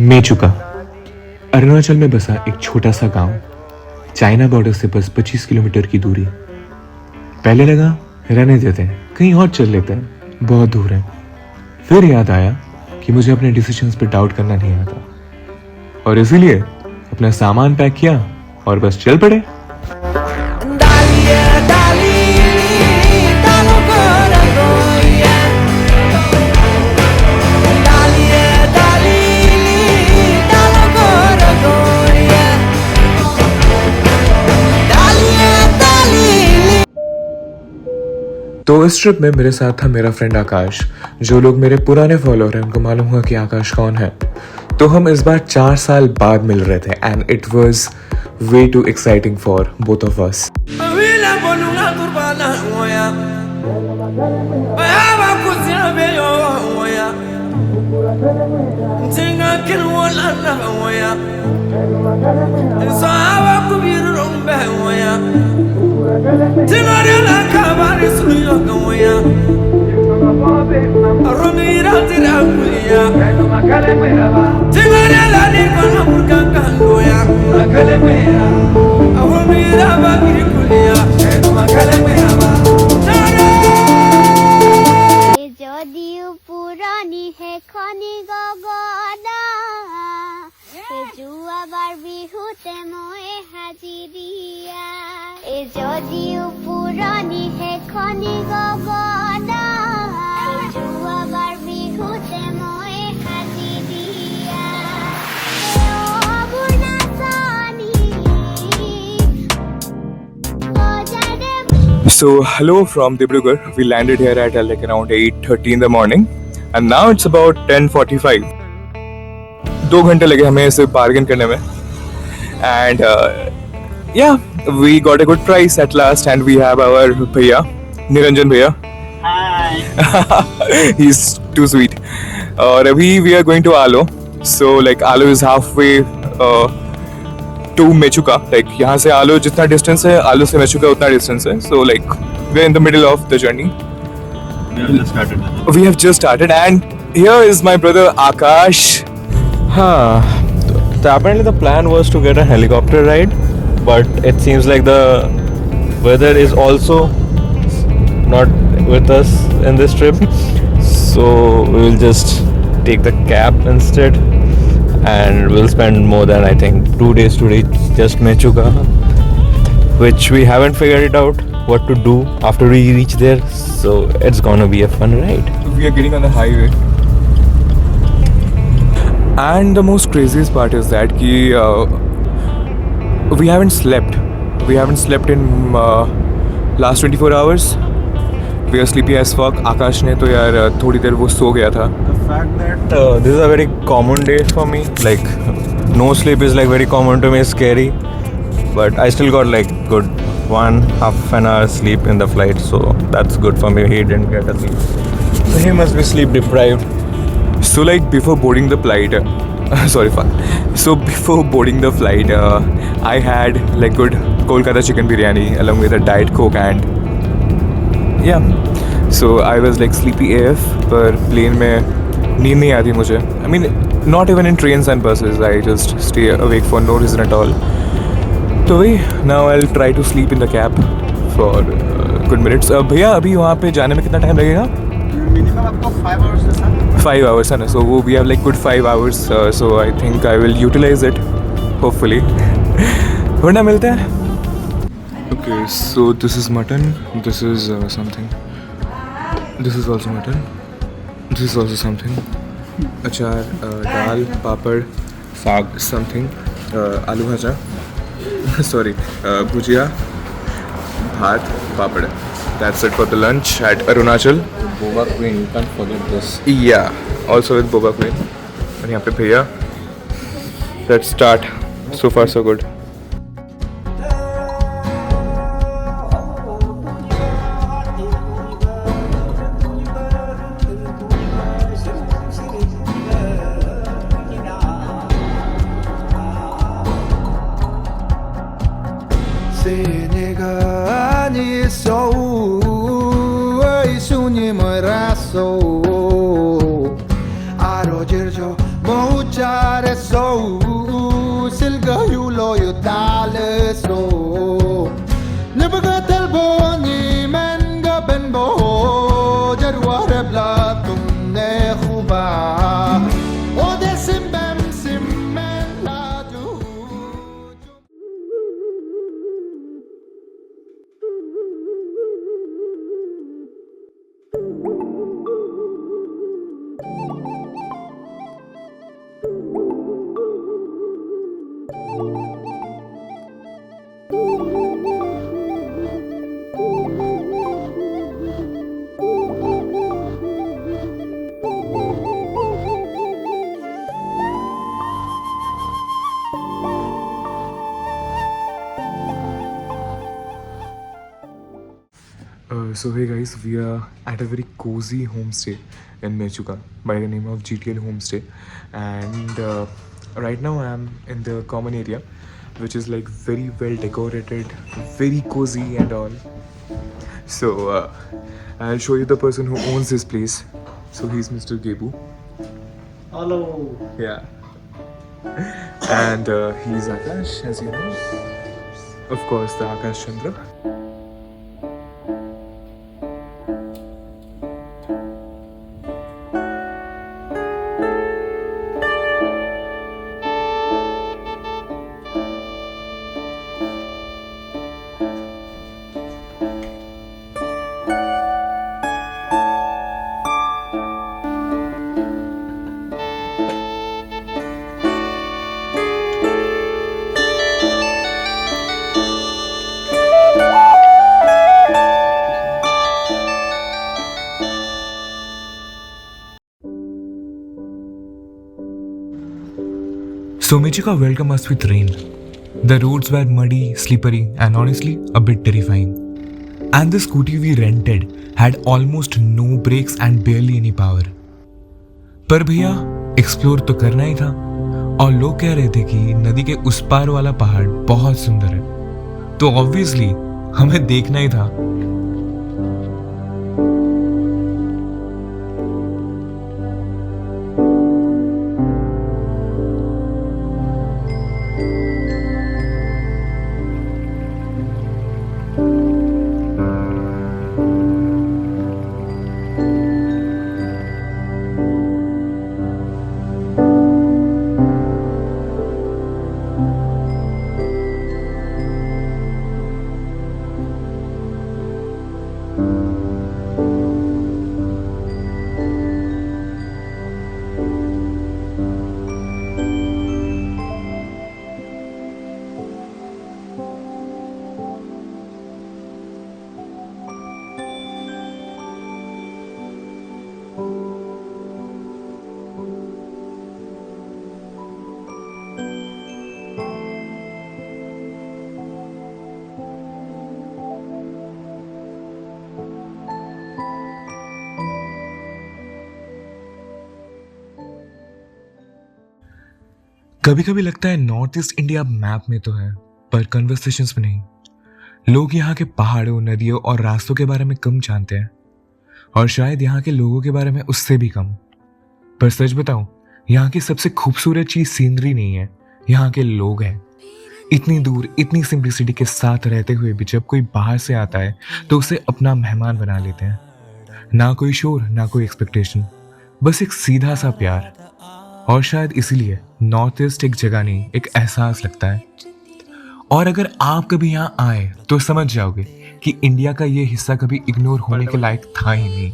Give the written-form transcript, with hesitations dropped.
मेचुका अरुणाचल में बसा एक छोटा सा गांव, चाइना बॉर्डर से बस 25 किलोमीटर की दूरी। पहले लगा रहने देते हैं, कहीं और चल लेते हैं, बहुत दूर है। फिर याद आया कि मुझे अपने डिसीजंस पे डाउट करना नहीं आता, और इसीलिए अपना सामान पैक किया और बस चल पड़े। तो इस ट्रिप में मेरे साथ था मेरा फ्रेंड आकाश। जो लोग मेरे पुराने फॉलोअर हैं उनको मालूम हुआ कि आकाश कौन है। तो हम इस बार 4 साल बाद मिल रहे थे and it was way too exciting for both of us. যদিও পুরানি হে খনি গগনা যোৱাবাৰ বিহুতে মই হাজিৰিয়া যদিও পুরানি হে খনি গগনা যোৱাবাৰ বিহুতে মই হাজিৰিয়া So hello from Dibrugarh. We landed here at like around 8:30 in the morning, and now it's about 10:45. 2 घंटे लगे हमें इसे बार्गेन करने में, and yeah, we got a good price at last, and we have our भैया निरंजन भैया. Hi. He's too sweet. और अभी we are going to Alo. So like Alo is halfway to Mechuka. Like यहाँ से आलो जितना distance है, आलो से मेचुका उतना डिस्टेंस है. So like we're in the middle of the journey. We have just started, and here is my brother Akash. So apparently the plan was to get a helicopter ride, but it seems like the weather is also not with us in this trip. So we will just take the cab instead. And we'll spend more than I think 2 days to reach just Mechuka, which we haven't figured it out what to do after we reach there. So it's gonna be a fun ride. We are getting on the highway, and the most craziest part is that we haven't slept. We haven't slept in last 24 hours. We are sleepy as fuck. आकाश ने तो यार थोड़ी देर वो सो गया था. The fact that this is a very common day for me, like no sleep is like very common to me, is scary, but I still got like good 1.5 an hour sleep in the flight, so that's good for me. He didn't get a sleep, so he must be sleep deprived. So like before boarding the flight, So before boarding the flight, I had like good Kolkata chicken biryani along with a Diet Coke, and yeah, so I was like sleepy AF. पर plane में नींद नहीं आती मुझे. I mean, not even in trains and buses. I just stay awake for no reason at all. तो वही, now I'll try to sleep in the cab for good minutes. भैया अभी वहाँ पे जाने में कितना टाइम लगेगा? Minimum आपको 5 hours है सर. 5 hours है ना. So we have like good 5 hours. So I think I will utilize it, hopefully. वरना मिलते हैं. Okay, so this is mutton. This is something. This is also mutton. This is also something. Achar, dal, papad, saag, something. Aloo bhaja. Sorry, bhujia, bhat, papad. That's it for the lunch at Arunachal. Boba Queen, you can't forget this. Yeah, also with boba queen. और यहाँ पे भैया. Let's start. So far so good. 내가 아니소 이 손님을 알았소 잘했어 슬거유로요 달랬어 너보다 달보니 맨가 벤보 자루아레 블라툼 내 후바 오데심 뱀심 맨라두 So hey guys, we are at a very cozy homestay in Mechuka by the name of GTL Homestay, and right now I am in the common area, which is like very well decorated, very cozy and all. So I'll show you the person who owns this place. So he's Mr. Gebu. Hello. Yeah. And he's Akash, as you know. Of course, the Akash Chandra. So Mechuka welcomed us with rain. The roads were muddy, slippery, and honestly a bit terrifying. And the scooty we rented had almost no brakes and barely any power. पर भैया explore तो करना ही था, और लोग कह रहे थे कि नदी के उस पार वाला पहाड़ बहुत सुंदर है, तो ऑब्वियसली हमें देखना ही था. कभी कभी लगता है नॉर्थ ईस्ट इंडिया मैप में तो है, पर कन्वर्सेशंस में नहीं. लोग यहाँ के पहाड़ों, नदियों और रास्तों के बारे में कम जानते हैं, और शायद यहाँ के लोगों के बारे में उससे भी कम. पर सच बताऊं, यहाँ की सबसे खूबसूरत चीज सीनरी नहीं है, यहाँ के लोग हैं. इतनी दूर, इतनी सिंप्लिसिटी के साथ रहते हुए भी जब कोई बाहर से आता है तो उसे अपना मेहमान बना लेते हैं. ना कोई शोर, ना कोई एक्सपेक्टेशन, बस एक सीधा सा प्यार. और शायद इसीलिए नॉर्थ ईस्ट एक जगह नहीं, एक एहसास लगता है. और अगर आप कभी यहाँ आए तो समझ जाओगे कि इंडिया का ये हिस्सा कभी इग्नोर होने के लायक था ही नहीं.